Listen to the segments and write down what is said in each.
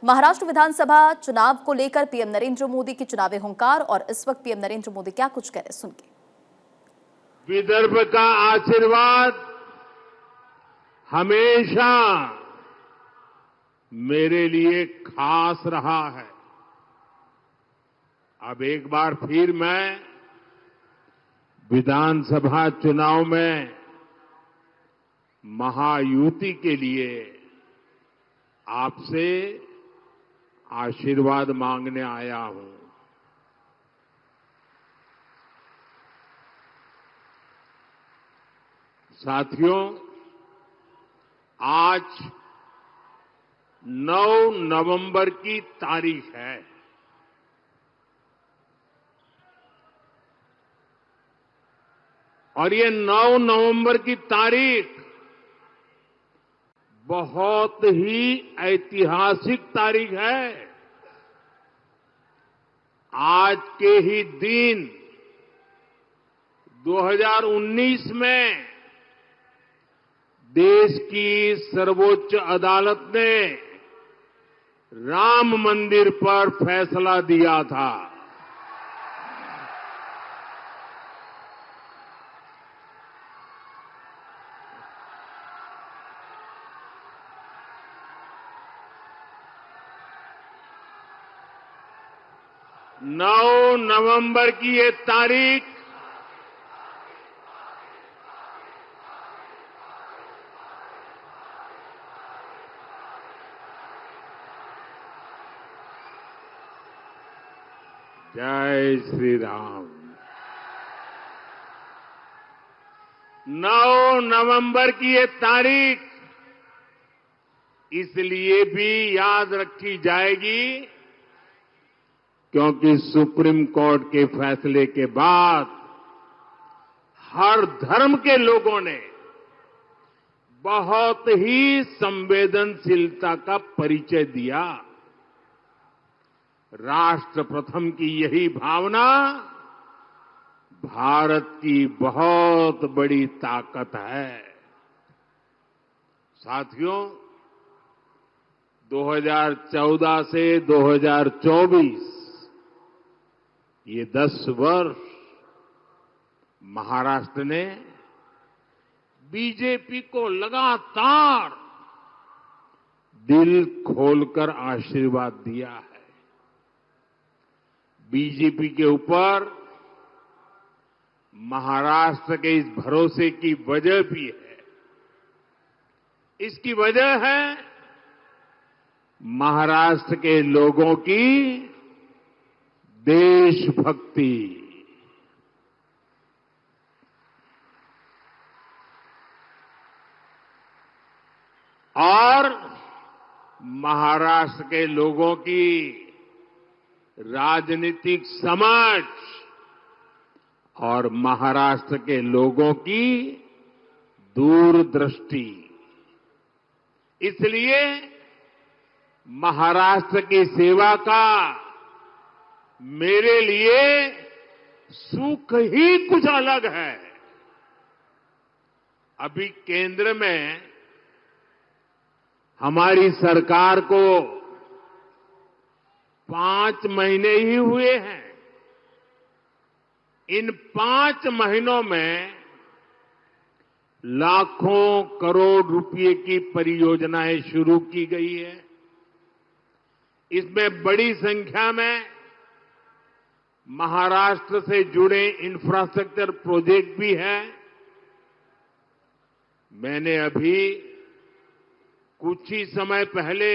महाराष्ट्र विधानसभा चुनाव को लेकर पीएम नरेंद्र मोदी की चुनावी हुंकार और इस वक्त पीएम नरेंद्र मोदी क्या कुछ कह रहे हैं, सुनिए। विदर्भ का आशीर्वाद हमेशा मेरे लिए खास रहा है। अब एक बार फिर मैं विधानसभा चुनाव में महायुति के लिए आपसे आशीर्वाद मांगने आया हूं। साथियों, आज 9 नवंबर की तारीख है। और ये 9 नवंबर की तारीख बहुत ही ऐतिहासिक तारीख है। आज के ही दिन 2019 में देश की सर्वोच्च अदालत ने राम मंदिर पर फैसला दिया था। नौ नवंबर की ये तारीख जय श्री राम। 9 नवंबर की ये तारीख इसलिए भी याद रखी जाएगी क्योंकि सुप्रीम कोर्ट के फैसले के बाद हर धर्म के लोगों ने बहुत ही संवेदनशीलता का परिचय दिया। राष्ट्र प्रथम की यही भावना भारत की बहुत बड़ी ताकत है। साथियों, 2014 से 2024 ये 10 वर्ष महाराष्ट्र ने बीजेपी को लगातार दिल खोलकर आशीर्वाद दिया है। बीजेपी के ऊपर महाराष्ट्र के इस भरोसे की वजह भी है। इसकी वजह है महाराष्ट्र के लोगों की देशभक्ति। और महाराष्ट्र के लोगों की राजनीतिक समझ और महाराष्ट्र के लोगों की दूरदृष्टि। इसलिए महाराष्ट्र की सेवा का मेरे लिए सुख ही कुछ अलग है। अभी केंद्र में हमारी सरकार को 5 महीने ही हुए हैं। इन 5 महीनों में लाखों करोड़ रुपए की परियोजनाएं शुरू की गई है। इसमें बड़ी संख्या में महाराष्ट्र से जुड़े इंफ्रास्ट्रक्चर प्रोजेक्ट भी हैं। मैंने अभी कुछ ही समय पहले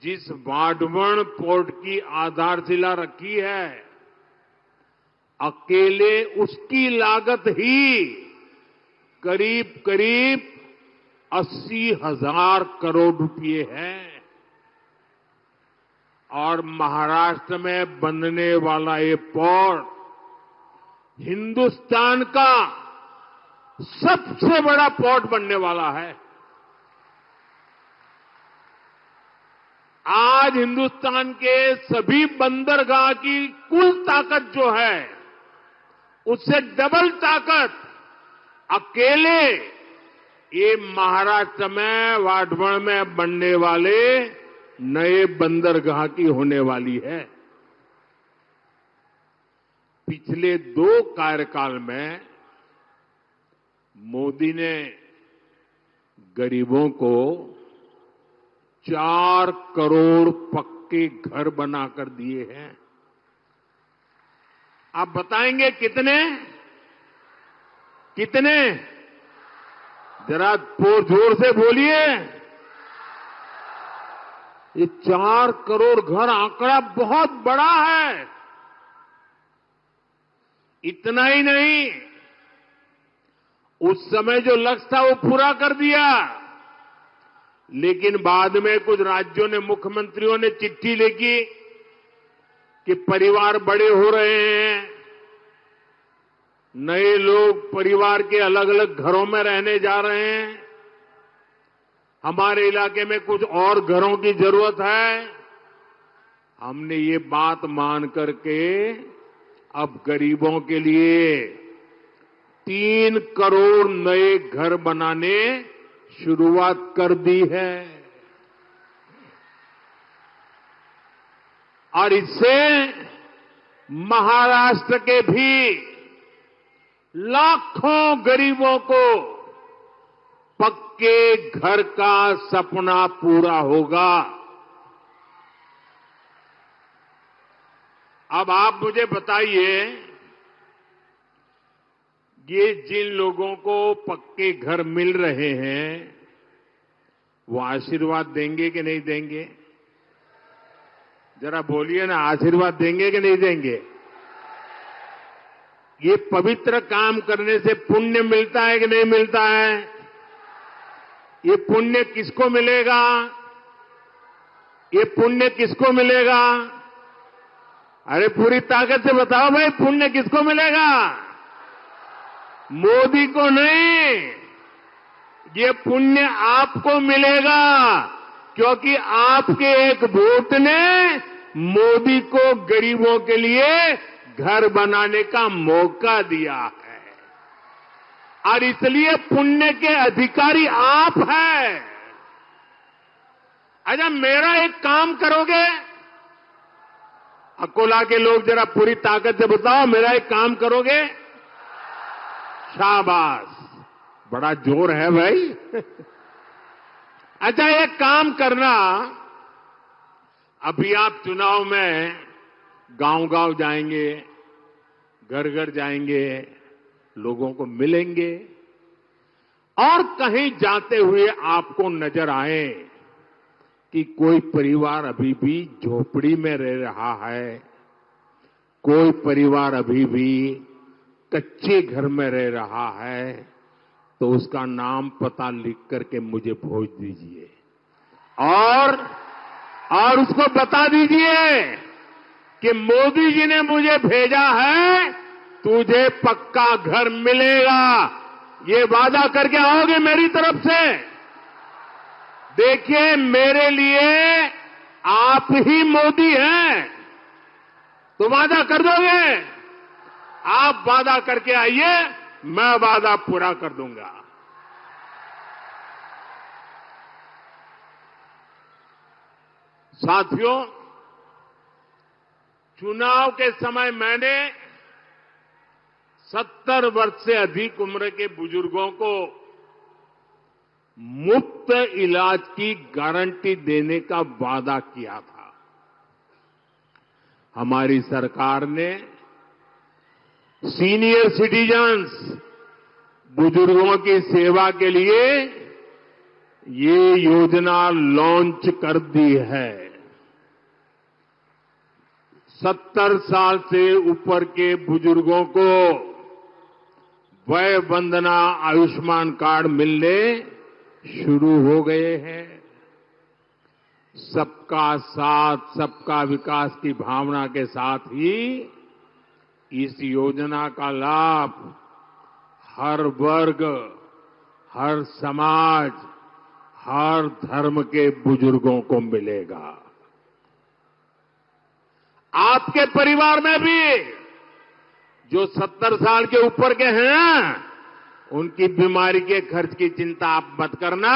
जिस वाढवण पोर्ट की आधारशिला रखी है, अकेले उसकी लागत ही करीब करीब 80,000 करोड़ रुपए है। और महाराष्ट्र में बनने वाला ये पोर्ट हिंदुस्तान का सबसे बड़ा पोर्ट बनने वाला है। आज हिंदुस्तान के सभी बंदरगाह की कुल ताकत जो है, उससे डबल ताकत अकेले ये महाराष्ट्र में वाढवण में बनने वाले नए बंदरगाह की होने वाली है। पिछले 2 कार्यकाल में मोदी ने गरीबों को 4 करोड़ पक्के घर बनाकर दिए हैं। आप बताएंगे कितने? कितने? जरा जोर से बोलिए। ये 4 करोड़ घर आंकड़ा बहुत बड़ा है। इतना ही नहीं, उस समय जो लक्ष्य था वो पूरा कर दिया, लेकिन बाद में कुछ राज्यों ने, मुख्यमंत्रियों ने चिट्ठी लिखी कि परिवार बड़े हो रहे हैं, नए लोग परिवार के अलग अलग घरों में रहने जा रहे हैं, हमारे इलाके में कुछ और घरों की जरूरत है। हमने ये बात मान करके अब गरीबों के लिए 3 करोड़ नए घर बनाने शुरुआत कर दी है। और इससे महाराष्ट्र के भी लाखों गरीबों को पक्के घर का सपना पूरा होगा। अब आप मुझे बताइए, ये जिन लोगों को पक्के घर मिल रहे हैं वो आशीर्वाद देंगे कि नहीं देंगे? जरा बोलिए ना, आशीर्वाद देंगे कि नहीं देंगे? ये पवित्र काम करने से पुण्य मिलता है कि नहीं मिलता है? ये पुण्य किसको मिलेगा? ये पुण्य किसको मिलेगा? अरे पूरी ताकत से बताओ भाई, पुण्य किसको मिलेगा? मोदी को नहीं, ये पुण्य आपको मिलेगा, क्योंकि आपके एक वोट ने मोदी को गरीबों के लिए घर बनाने का मौका दिया है। और इसलिए पुण्य के अधिकारी आप हैं। अच्छा, मेरा एक काम करोगे? अकोला के लोग जरा पूरी ताकत से बताओ, मेरा एक काम करोगे? शाबाश, बड़ा जोर है भाई। अच्छा, एक काम करना, अभी आप चुनाव में गांव-गांव जाएंगे, घर-घर जाएंगे, लोगों को मिलेंगे, और कहीं जाते हुए आपको नजर आए कि कोई परिवार अभी भी झोपड़ी में रह रहा है, कोई परिवार अभी भी कच्चे घर में रह रहा है, तो उसका नाम पता लिख करके मुझे भेज दीजिए और उसको बता दीजिए कि मोदी जी ने मुझे भेजा है, तुझे पक्का घर मिलेगा। ये वादा करके आओगे मेरी तरफ से? देखिए, मेरे लिए आप ही मोदी हैं, तो वादा कर दोगे? आप वादा करके आइए, मैं वादा पूरा कर दूंगा। साथियों, चुनाव के समय मैंने 70 वर्ष से अधिक उम्र के बुजुर्गों को मुफ्त इलाज की गारंटी देने का वादा किया था। हमारी सरकार ने सीनियर सिटीजन्स, बुजुर्गों की सेवा के लिए ये योजना लॉन्च कर दी है। 70 साल से ऊपर के बुजुर्गों को वय वंदना आयुष्मान कार्ड मिलने शुरू हो गए हैं। सबका साथ, सबका विकास की भावना के साथ ही इस योजना का लाभ हर वर्ग, हर समाज, हर धर्म के बुजुर्गों को मिलेगा। आपके परिवार में भी जो 70 साल के ऊपर के हैं, उनकी बीमारी के खर्च की चिंता आप मत करना,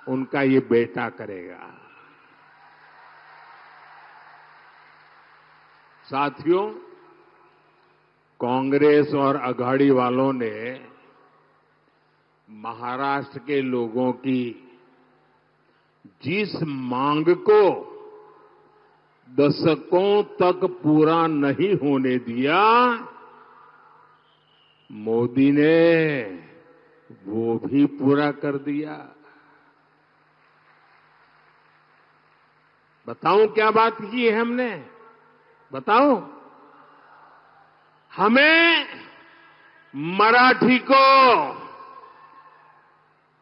उनका ये बेटा करेगा। साथियों, कांग्रेस और अघाड़ी वालों ने महाराष्ट्र के लोगों की जिस मांग को दशकों तक पूरा नहीं होने दिया, मोदी ने वो भी पूरा कर दिया। बताऊं क्या बात की है हमने? बताऊं? हमें मराठी को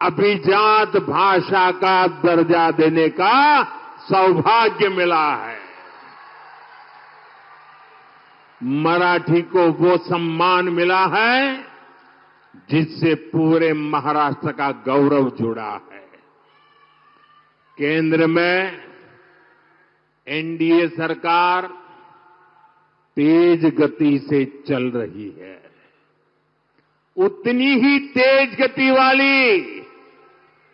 अभिजात भाषा का दर्जा देने का सौभाग्य मिला है। मराठी को वो सम्मान मिला है जिससे पूरे महाराष्ट्र का गौरव जुड़ा है। केंद्र में एनडीए सरकार तेज गति से चल रही है। उतनी ही तेज गति वाली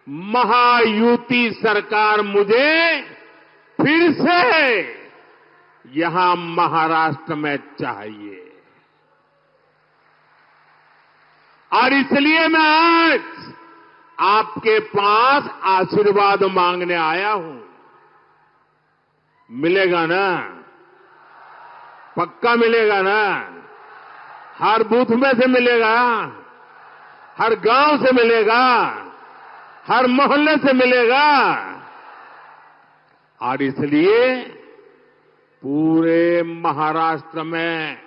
महायुति सरकार मुझे फिर से यहां महाराष्ट्र में चाहिए। और इसलिए मैं आज आपके पास आशीर्वाद मांगने आया हूं। मिलेगा ना? पक्का मिलेगा ना? हर बूथ में से मिलेगा, हर गांव से मिलेगा, हर मोहल्ले से मिलेगा। और इसलिए पूरे महाराष्ट्र में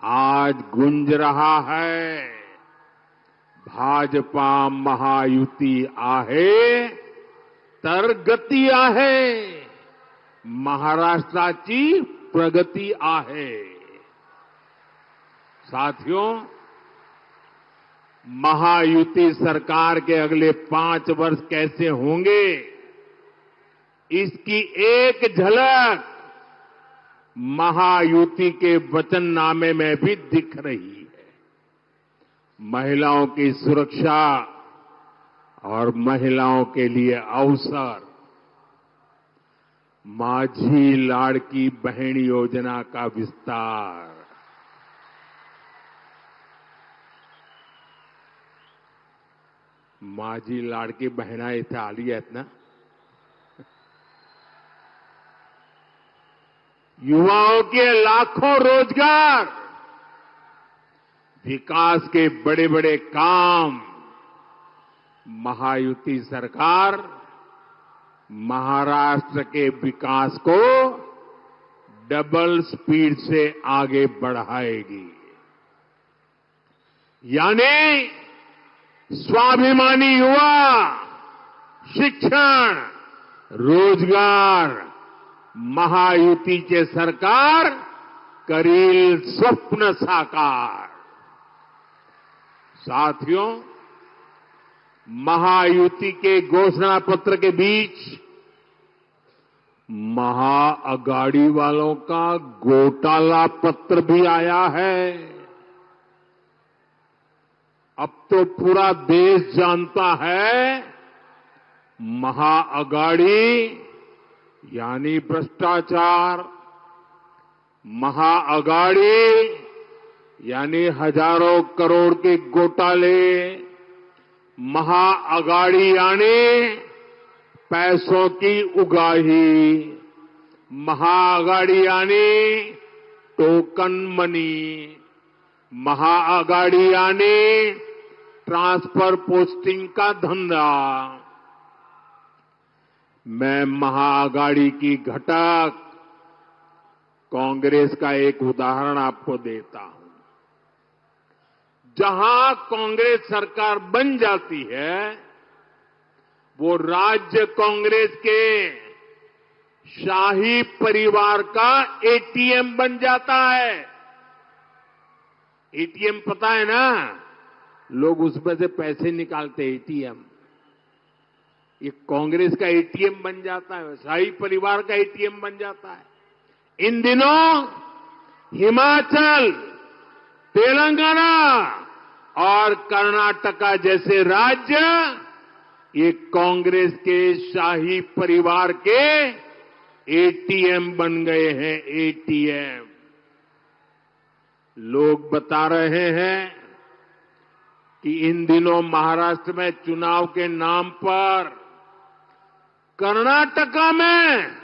आज गूंज रहा है, भाजपा महायुति आहे तर गती आहे, महाराष्ट्राची प्रगती आहे। साथियों, महायुति सरकार के अगले 5 वर्ष कैसे होंगे, इसकी एक झलक महायुति के वचननामे में भी दिख रही है। महिलाओं की सुरक्षा और महिलाओं के लिए अवसर, माझी लाड़की बहन योजना का विस्तार, माझी लाड़की बहना इथे आली आहेत ना? युवाओं के लाखों रोजगार, विकास के बड़े बड़े काम महायुति सरकार महाराष्ट्र के विकास को डबल स्पीड से आगे बढ़ाएगी। यानी स्वाभिमानी युवा, शिक्षण, रोजगार, महायुतीचे सरकार करील स्वप्न साकार। साथियों, महायुति के घोषणा पत्र के बीच महाअघाड़ी वालों का घोटाला पत्र भी आया है। अब तो पूरा देश जानता है, महाअघाड़ी यानी भ्रष्टाचार, महाअघाड़ी यानी हजारों करोड़ के घोटाले, महाअघाड़ी यानी पैसों की उगाही, महाअघाड़ी यानी टोकन मनी, महाअघाड़ी यानी ट्रांसफर पोस्टिंग का धंधा। मैं महाअघाड़ी की घटक कांग्रेस का एक उदाहरण आपको देता हूं। जहां कांग्रेस सरकार बन जाती है, वो राज्य कांग्रेस के शाही परिवार का एटीएम बन जाता है। एटीएम पता है ना? लोग उसमें से पैसे निकालते हैं, एटीएम। ये कांग्रेस का एटीएम बन जाता है, शाही परिवार का एटीएम बन जाता है। इन दिनों हिमाचल, तेलंगाना और कर्नाटका जैसे राज्य ये कांग्रेस के शाही परिवार के एटीएम बन गए हैं, एटीएम। लोग बता रहे हैं कि इन दिनों महाराष्ट्र में चुनाव के नाम पर कर्नाटका में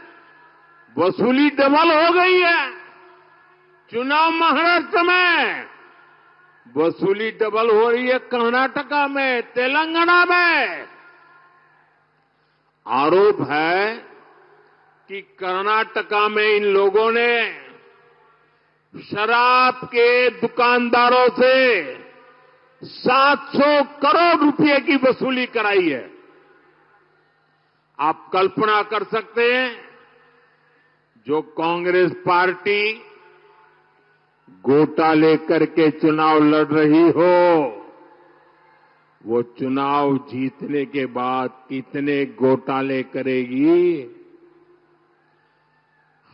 वसूली डबल हो गई है। चुनाव महाराष्ट्र में, वसूली डबल हो रही है कर्नाटका में, तेलंगाना में। आरोप है कि कर्नाटका में इन लोगों ने शराब के दुकानदारों से 700 करोड़ रुपए की वसूली कराई है। आप कल्पना कर सकते हैं, जो कांग्रेस पार्टी घोटाले करके चुनाव लड़ रही हो, वो चुनाव जीतने के बाद कितने घोटाले करेगी।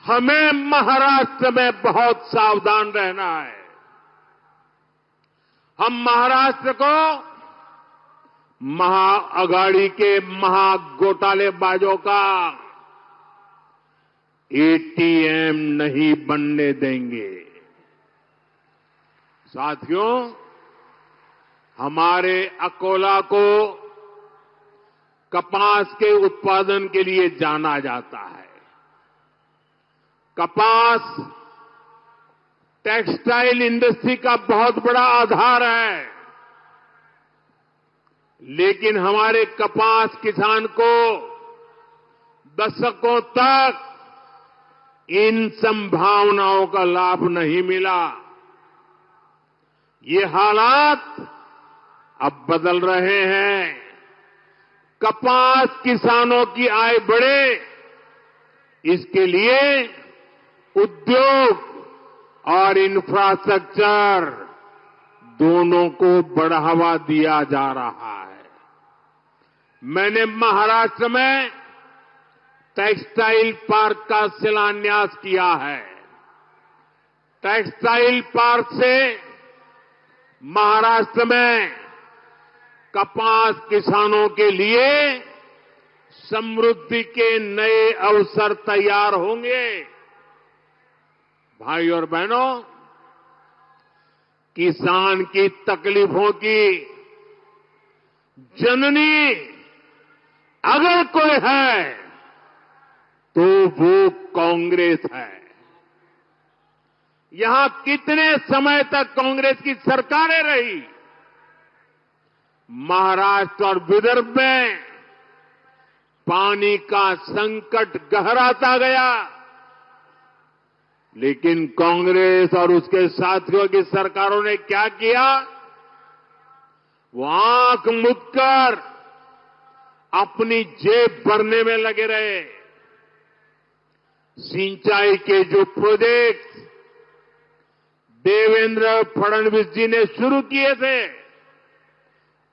हमें महाराष्ट्र में बहुत सावधान रहना है। हम महाराष्ट्र को महाअघाड़ी के महाघोटालेबाजों का एटीएम नहीं बनने देंगे। साथियों, हमारे अकोला को कपास के उत्पादन के लिए जाना जाता है। कपास टेक्सटाइल इंडस्ट्री का बहुत बड़ा आधार है, लेकिन हमारे कपास किसान को दशकों तक इन संभावनाओं का लाभ नहीं मिला। ये हालात अब बदल रहे हैं। कपास किसानों की आय बढ़े, इसके लिए उद्योग और इंफ्रास्ट्रक्चर दोनों को बढ़ावा दिया जा रहा है। मैंने महाराष्ट्र में टेक्सटाइल पार्क का शिलान्यास किया है। टेक्सटाइल पार्क से महाराष्ट्र में कपास किसानों के लिए समृद्धि के नए अवसर तैयार होंगे। भाई और बहनों, किसान की तकलीफों की जननी अगर कोई है तो वो कांग्रेस है। यहां कितने समय तक कांग्रेस की सरकारें रही। महाराष्ट्र और विदर्भ में पानी का संकट गहराता गया, लेकिन कांग्रेस और उसके साथियों की सरकारों ने क्या किया? वो आंख मूंदकर अपनी जेब भरने में लगे रहे। सिंचाई के जो प्रोजेक्ट देवेंद्र फडणवीस जी ने शुरू किए थे,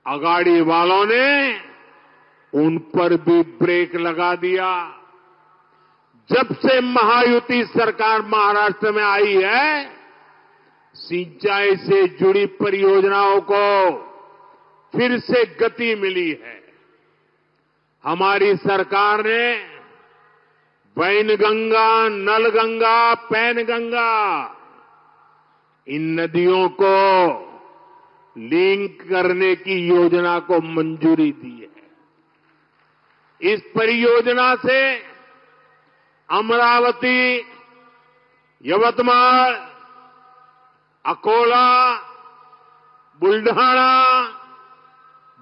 अगाड़ी वालों ने उन पर भी ब्रेक लगा दिया। जब से महायुति सरकार महाराष्ट्र में आई है, सिंचाई से जुड़ी परियोजनाओं को फिर से गति मिली है। हमारी सरकार ने वैनगंगा, नलगंगा, पैनगंगा इन नदियों को लिंक करने की योजना को मंजूरी दी है। इस परियोजना से अमरावती, यवतमाळ, अकोला, बुलढाणा,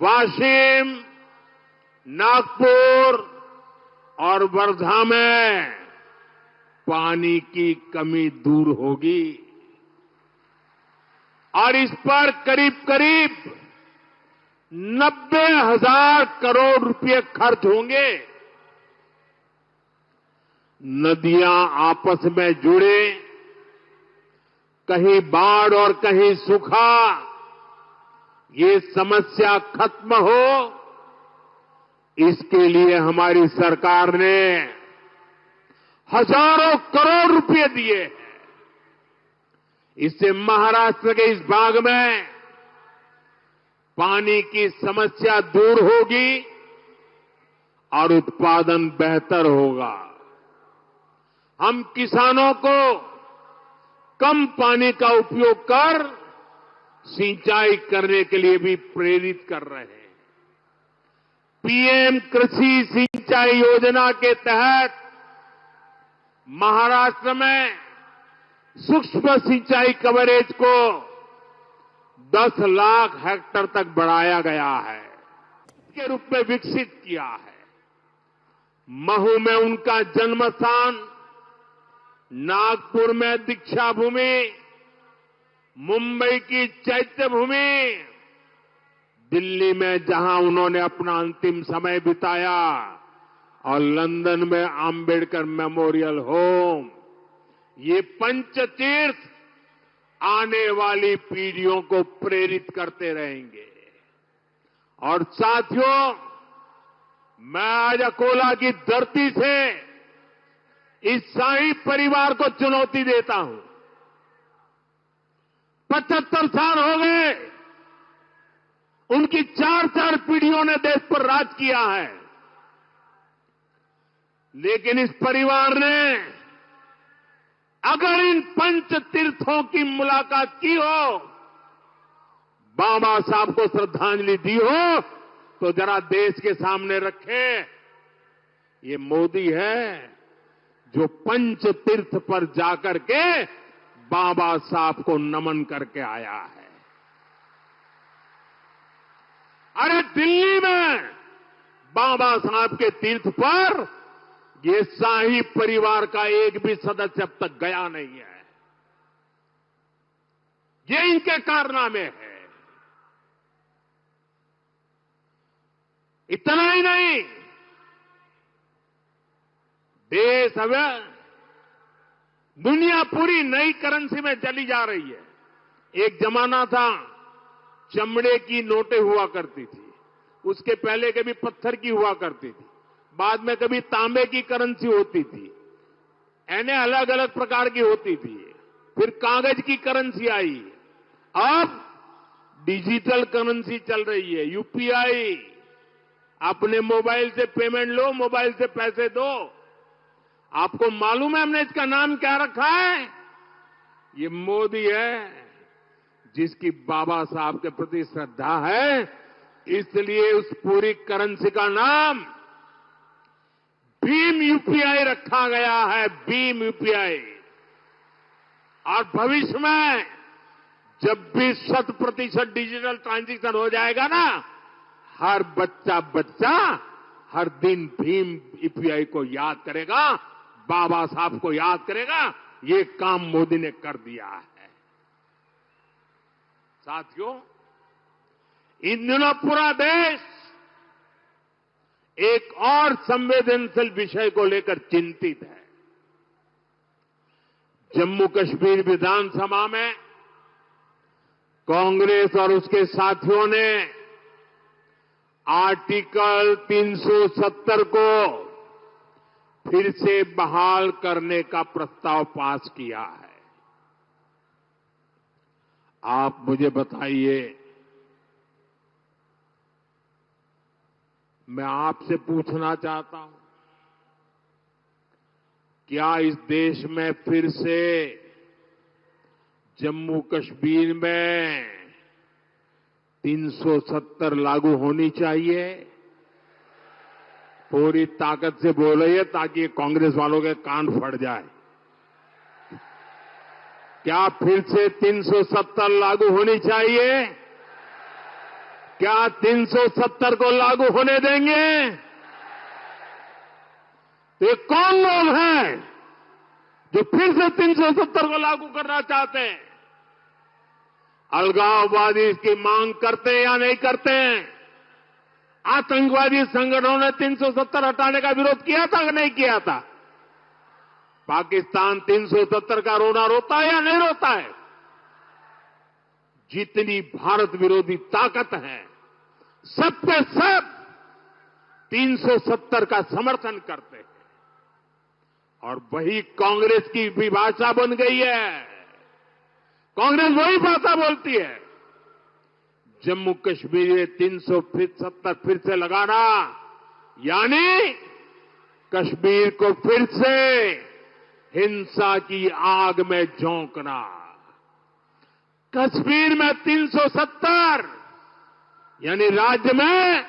वाशिम, नागपुर और वर्धा में पानी की कमी दूर होगी और इस पर करीब करीब 90,000 करोड़ रुपए खर्च होंगे। नदियां आपस में जुड़े, कहीं बाढ़ और कहीं सूखा, ये समस्या खत्म हो, इसके लिए हमारी सरकार ने हजारों करोड़ रुपए दिए हैं। इससे महाराष्ट्र के इस भाग में पानी की समस्या दूर होगी और उत्पादन बेहतर होगा। हम किसानों को कम पानी का उपयोग कर सिंचाई करने के लिए भी प्रेरित कर रहे हैं। पीएम कृषि सिंचाई योजना के तहत महाराष्ट्र में सूक्ष्म सिंचाई कवरेज को 10 लाख हेक्टेयर तक बढ़ाया गया है, के रूप में विकसित किया है। महू में उनका जन्म स्थान, नागपुर में दीक्षा भूमि, मुंबई की चैत्य भूमि, दिल्ली में जहां उन्होंने अपना अंतिम समय बिताया और लंदन में आम्बेडकर मेमोरियल होम, ये पंचतीर्थ आने वाली पीढ़ियों को प्रेरित करते रहेंगे। और साथियों, मैं आज अकोला की धरती से इस शाही परिवार को चुनौती देता हूं। 75 साल हो गए, उनकी 4 पीढ़ियों ने देश पर राज किया है, लेकिन इस परिवार ने अगर इन पंच तीर्थों की मुलाकात की हो, बाबा साहब को श्रद्धांजलि दी हो, तो जरा देश के सामने रखे, ये मोदी है जो पंच तीर्थ पर जाकर के बाबा साहब को नमन करके आया है। अरे दिल्ली में बाबा साहब के तीर्थ पर ये शाही परिवार का एक भी सदस्य अब तक गया नहीं है। ये इनके कारनामे है। इतना ही नहीं, देश अब दुनिया पूरी नई करेंसी में चली जा रही है। एक जमाना था चमड़े की नोटें हुआ करती थी, उसके पहले कभी पत्थर की हुआ करती थी, बाद में कभी तांबे की करेंसी होती थी, यानी अलग अलग प्रकार की होती थी। फिर कागज की करेंसी आई, अब डिजिटल करेंसी चल रही है, यूपीआई। अपने मोबाइल से पेमेंट लो, मोबाइल से पैसे दो। आपको मालूम है हमने इसका नाम क्या रखा है? ये मोदी है, जिसकी बाबा साहब के प्रति श्रद्धा है, इसलिए उस पूरी करेंसी का नाम भीम यूपीआई रखा गया है, भीम यूपीआई। और भविष्य में जब भी 100% डिजिटल ट्रांजैक्शन हो जाएगा ना, हर बच्चा हर दिन भीम यूपीआई को याद करेगा, बाबा साहब को याद करेगा। ये काम मोदी ने कर दिया है। साथियों, इन दिनों पूरा देश एक और संवेदनशील विषय को लेकर चिंतित है। जम्मू कश्मीर विधानसभा में कांग्रेस और उसके साथियों ने आर्टिकल 370 को फिर से बहाल करने का प्रस्ताव पास किया है। आप मुझे बताइए, मैं आपसे पूछना चाहता हूं, क्या इस देश में फिर से जम्मू कश्मीर में 370 लागू होनी चाहिए? पूरी ताकत से बोलिए ताकि कांग्रेस वालों के कान फट जाए। क्या फिर से 370 लागू होनी चाहिए? क्या 370 को लागू होने देंगे? तो ये कौन लोग हैं जो फिर से 370 को लागू करना चाहते हैं? अलगाववादी इसकी मांग करते हैं या नहीं करते हैं? आतंकवादी संगठनों ने 370 हटाने का विरोध किया था कि नहीं किया था? पाकिस्तान 370 का रोना रोता है या नहीं रोता है? जितनी भारत विरोधी ताकत है, सब पे सब 370 का समर्थन करते हैं। और वही कांग्रेस की विभाषा बन गई है। कांग्रेस वही भाषा बोलती है। जम्मू कश्मीर में 370 फिर से लगाना, यानी कश्मीर को फिर से हिंसा की आग में झोंकना। कश्मीर में 370 यानी राज्य में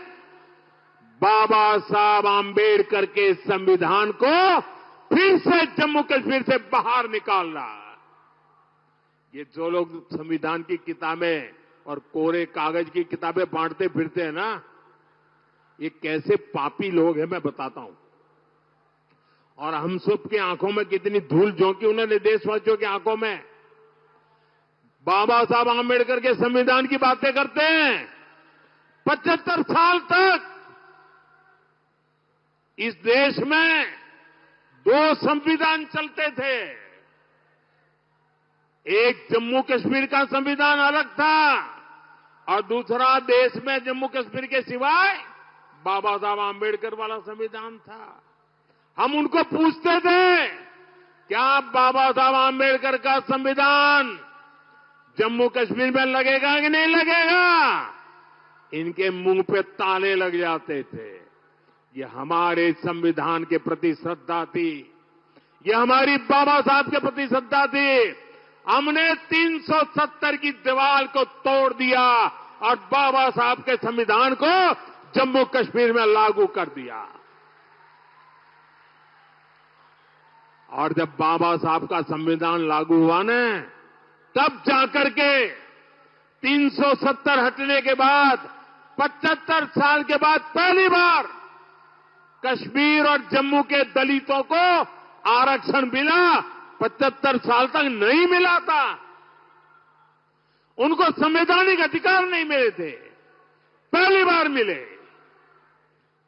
बाबा साहब आंबेडकर के संविधान को फिर से जम्मू कश्मीर से बाहर निकालना। ये जो लोग संविधान की किताबें और कोरे कागज की किताबें बांटते फिरते हैं ना, ये कैसे पापी लोग हैं मैं बताता हूं। और हम सब की आंखों में कितनी धूल झोंकी उन्होंने देशवासियों की आंखों में। बाबा साहब आंबेडकर के संविधान की बातें करते हैं। 75 साल तक इस देश में 2 संविधान चलते थे। एक जम्मू कश्मीर का संविधान अलग था और दूसरा देश में जम्मू कश्मीर के सिवाय बाबा साहब आंबेडकर वाला संविधान था। हम उनको पूछते थे, क्या बाबा साहब आंबेडकर का संविधान जम्मू कश्मीर में लगेगा कि नहीं लगेगा? इनके मुंह पे ताले लग जाते थे। ये हमारे संविधान के प्रति श्रद्धा थी, ये हमारी बाबा साहब के प्रति श्रद्धा थी। हमने 370 की दीवार को तोड़ दिया और बाबा साहब के संविधान को जम्मू कश्मीर में लागू कर दिया। और जब बाबा साहब का संविधान लागू हुआ ना, तब जाकर के 370 हटने के बाद 75 साल के बाद पहली बार कश्मीर और जम्मू के दलितों को आरक्षण मिला। 75 साल तक नहीं मिला था। उनको संवैधानिक अधिकार नहीं मिले थे, पहली बार मिले।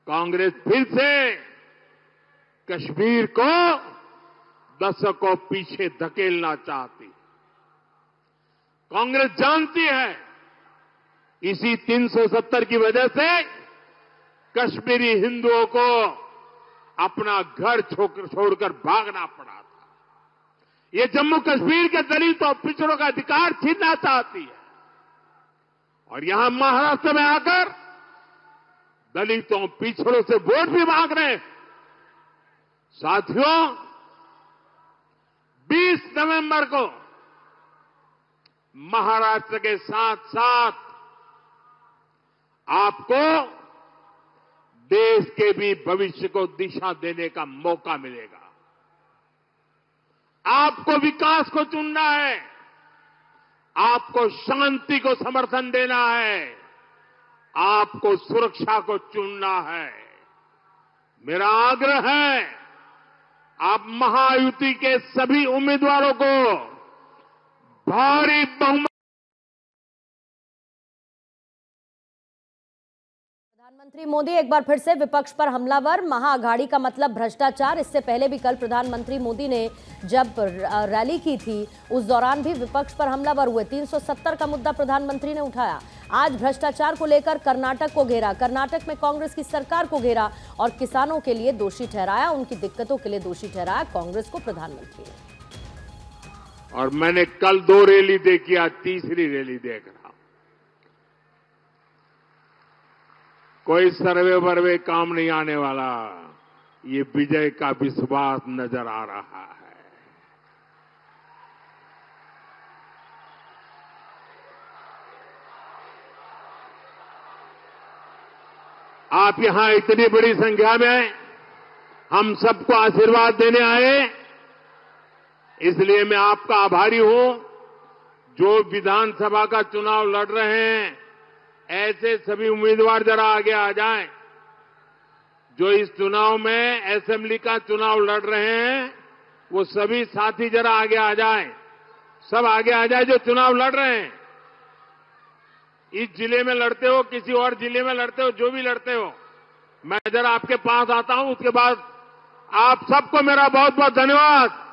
कांग्रेस फिर से कश्मीर को दशकों पीछे धकेलना चाहती। कांग्रेस जानती है इसी 370 की वजह से कश्मीरी हिंदुओं को अपना घर छोड़कर भागना पड़ा था। ये जम्मू कश्मीर के दलितों और पिछड़ों का अधिकार छीनना चाहती है और यहां महाराष्ट्र में आकर दलितों पिछड़ों से वोट भी मांग रहे हैं। साथियों, 20 नवंबर को महाराष्ट्र के साथ साथ आपको देश के भी भविष्य को दिशा देने का मौका मिलेगा। आपको विकास को चुनना है, आपको शांति को समर्थन देना है, आपको सुरक्षा को चुनना है। मेरा आग्रह है, आप महायुति के सभी उम्मीदवारों को भारी बहुमत। प्रधानमंत्री मोदी एक बार फिर से विपक्ष पर हमलावर। महाअघाड़ी का मतलब भ्रष्टाचार। इससे पहले भी कल प्रधानमंत्री मोदी ने जब रैली की थी उस दौरान भी विपक्ष पर हमलावर हुए। 370 का मुद्दा प्रधानमंत्री ने उठाया। आज भ्रष्टाचार को लेकर कर्नाटक को घेरा, कर्नाटक में कांग्रेस की सरकार को घेरा और किसानों के लिए दोषी ठहराया, उनकी दिक्कतों के लिए दोषी ठहराया कांग्रेस को प्रधानमंत्री ने। और मैंने कल 2 रैली देखी, आज तीसरी रैली देख रहा हूं। कोई सर्वे वर्वे काम नहीं आने वाला, ये विजय का विश्वास नजर आ रहा है। आप यहां इतनी बड़ी संख्या में हम सबको आशीर्वाद देने आए, इसलिए मैं आपका आभारी हूं। जो विधानसभा का चुनाव लड़ रहे हैं, ऐसे सभी उम्मीदवार जरा आगे आ जाएं। जो इस चुनाव में असेंबली का चुनाव लड़ रहे हैं, वो सभी साथी जरा आगे आ जाएं। सब आगे आ जाए जो चुनाव लड़ रहे हैं। इस जिले में लड़ते हो, किसी और जिले में लड़ते हो, जो भी लड़ते हो, मैं जरा आपके पास आता हूं। उसके बाद आप सबको मेरा बहुत बहुत धन्यवाद।